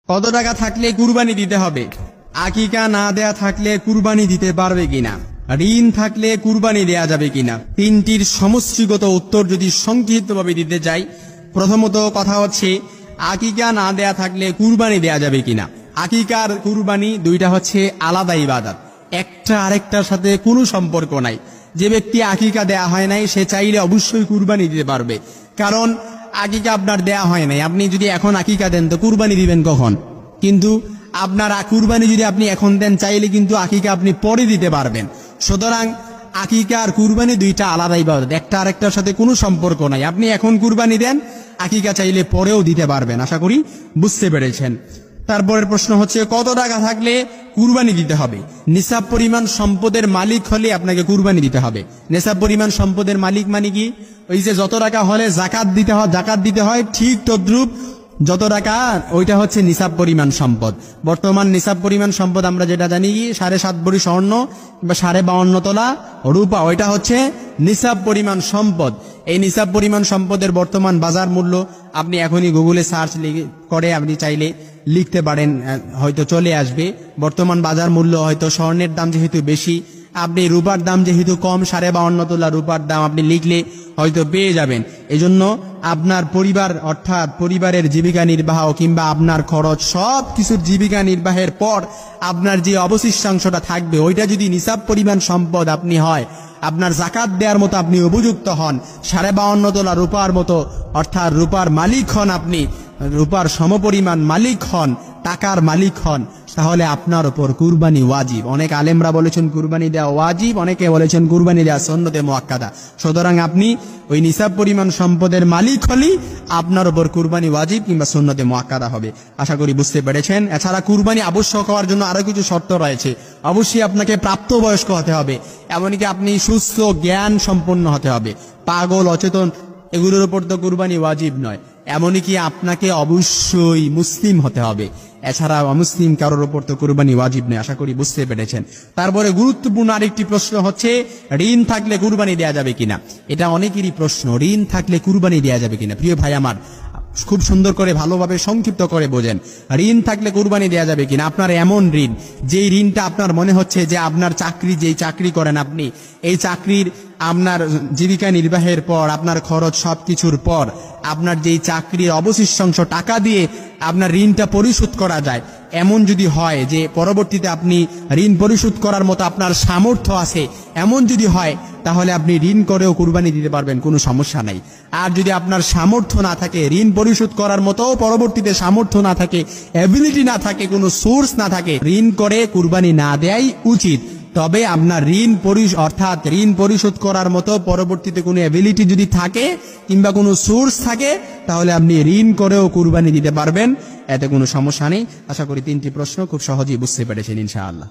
কত টাকা থাকলে কুরবানি দিতে হবে? আকিকা না দেয়া থাকলে কুরবানি দিতে পারবে কিনা? ঋণ থাকলে কুরবানি দেয়া যাবে কিনা? তিনটির সমষ্টিগত উত্তর যদি সংক্ষিপ্তভাবে দিতে চাই, প্রথমত কথা হচ্ছে আকিকা না দেয়া থাকলে কুরবানি দেয়া যাবে কিনা। আকিকার কুরবানি দুইটা হচ্ছে আলাদা ইবাদত, একটা আরেকটার সাথে কোনো সম্পর্ক নাই। যে ব্যক্তি আকিকা দেয়া হয় নাই সে চাইলে অবশ্যই কুরবানি দিতে পারবে, কারণ আকিকা আপনার দেয়া হয় নাই। আপনি যদি এখন আকিকা দেন তো কুরবানি দিবেন কখন? কিন্তু আপনার কুরবানি যদি আপনি এখন দেন চাইলে কিন্তু আকিকা আপনি পরে দিতে পারবেন। সুতরাং আকিকা আর কুরবানি দুইটা আলাদা ইবাদত, একটা আরেকটার সাথে কোনো সম্পর্ক নাই। আপনি এখন কুরবানি দেন, আকিকা চাইলে পরেও দিতে পারবেন। আশা করি বুঝতে পেরেছেন। তারপরের প্রশ্ন হচ্ছে কত টাকা থাকলে কুরবানি দিতে হবে? নিসাব পরিমাণ সম্পদের মালিক হলে আপনাকে কুরবানি দিতে হবে। নিসাব পরিমাণ সম্পদের মালিক মানে কি? ওই যে যত টাকা হলে জাকাত দিতে হয় ঠিক তদ্রুপ যত টাকা, ওইটা হচ্ছে নিসাব পরিমাণ সম্পদ। বর্তমান নিসাব পরিমাণ সম্পদ আমরা যেটা জানি কি 7.5 ভরি স্বর্ণ বা 52.5 তোলা রূপা, ওইটা হচ্ছে নিসাব পরিমাণ সম্পদ। এই নিসাব পরিমাণ সম্পদের বর্তমান বাজার মূল্য আপনি এখনই গুগলে সার্চ করে আপনি চাইলে লিখতে পারেন, হয়তো চলে আসবে। বর্তমান বাজার মূল্য হয়তো স্বর্ণের দাম যেহেতু বেশি, আপনি রূপার দাম যেহেতু কম, 52.5 তোলা রূপার দাম আপনি লিখলে হয়তো পেয়ে যাবেন। এজন্য আপনার পরিবার অর্থাৎ পরিবারের জীবিকা নির্বাহ কিংবা আপনার খরচ সব কিছুর জীবিকা নির্বাহের পর আপনার যে অবশিষ্টাংশটা থাকবে ওইটা যদি নিসাব পরিমাণ সম্পদ আপনি হয়, আপনার জাকাত দেওয়ার মতো আপনি উপযুক্ত হন, 52.5 তোলা রূপার মতো অর্থাৎ রূপার মালিক হন, আপনি রূপার সমপরিমাণ মালিক হন, টাকার মালিক হন, তাহলে আপনার উপর কুরবানি ওয়াজিব। অনেক আলেমরা বলেছেন কুরবানি দেওয়া ওয়াজিব, অনেকে বলেছেন কুরবানি দেওয়া সুন্নতে মুআক্কাদা। সুতরাং আপনি ওই নিসাব পরিমাণ সম্পদের মালিক হলেই আপনার উপর কুরবানি ওয়াজিব কিংবা সুন্নতে মুআক্কাদা হবে। আশা করি বুঝতে পেরেছেন। এছাড়া কুরবানি আবশ্যক হওয়ার জন্য আরো কিছু শর্ত রয়েছে। অবশ্যই আপনাকে প্রাপ্তবয়স্ক হতে হবে, এমনকি আপনি সুস্থ জ্ঞান সম্পন্ন হতে হবে। পাগল অচেতন এগুলোর উপর তো কুরবানি ওয়াজিব নয়। এমনকি আপনাকে অবশ্যই মুসলিম হতে হবে, এছাড়া অমুসলিম কারোর উপর তো কুরবানি ওয়াজিব নেই। আশা করি বুঝতে পেরেছেন। তারপরে গুরুত্বপূর্ণ আরেকটি প্রশ্ন হচ্ছে ঋণ থাকলে কুরবানি দেয়া যাবে কিনা। এটা অনেকেরই প্রশ্ন, ঋণ থাকলে কুরবানি দেয়া যাবে কিনা। প্রিয় ভাই আমার, খুব সুন্দর করে ভালোভাবে সংক্ষিপ্ত করে বোঝেন। ঋণ থাকলে কুরবানি দেয়া যাবে কিনা। আপনার এমন ঋণ, যেই ঋণটা আপনার মনে হচ্ছে যে আপনার যেই চাকরি করেন আপনি, এই চাকরির আপনার জীবিকা নির্বাহের পর আপনার খরচ সবকিছুর পর আপনার যেই চাকরির অবশিষ্টাংশ টাকা দিয়ে আপনার ঋণটা পরিশোধ করা যায়, এমন যদি হয় যে পরবর্তীতে আপনি ঋণ পরিশোধ করার মতো আপনার সামর্থ্য আছে, এমন যদি হয় তাহলে আপনি ঋণ করেও কুরবানি দিতে পারবেন, কোনো সমস্যা নাই। আর যদি আপনার সামর্থ্য না থাকে, ঋণ পরিশোধ করার মতো পরবর্তীতে সামর্থ্য না থাকে, অ্যাবিলিটি না থাকে, কোনো সোর্স না থাকে, ঋণ করে কুরবানি না দেয়াই উচিত। তবে আপনার ঋণ পরিশোধ করার মতো পরবর্তীতে কোনো অ্যাবিলিটি যদি থাকে কিংবা কোনো সোর্স থাকে, তাহলে আপনি ঋণ করেও কুরবানি দিতে পারবেন, এতে কোনো সমস্যা নেই। আশা করি তিনটি প্রশ্ন খুব সহজেই বুঝতে পেরেছেন ইনশাআল্লাহ।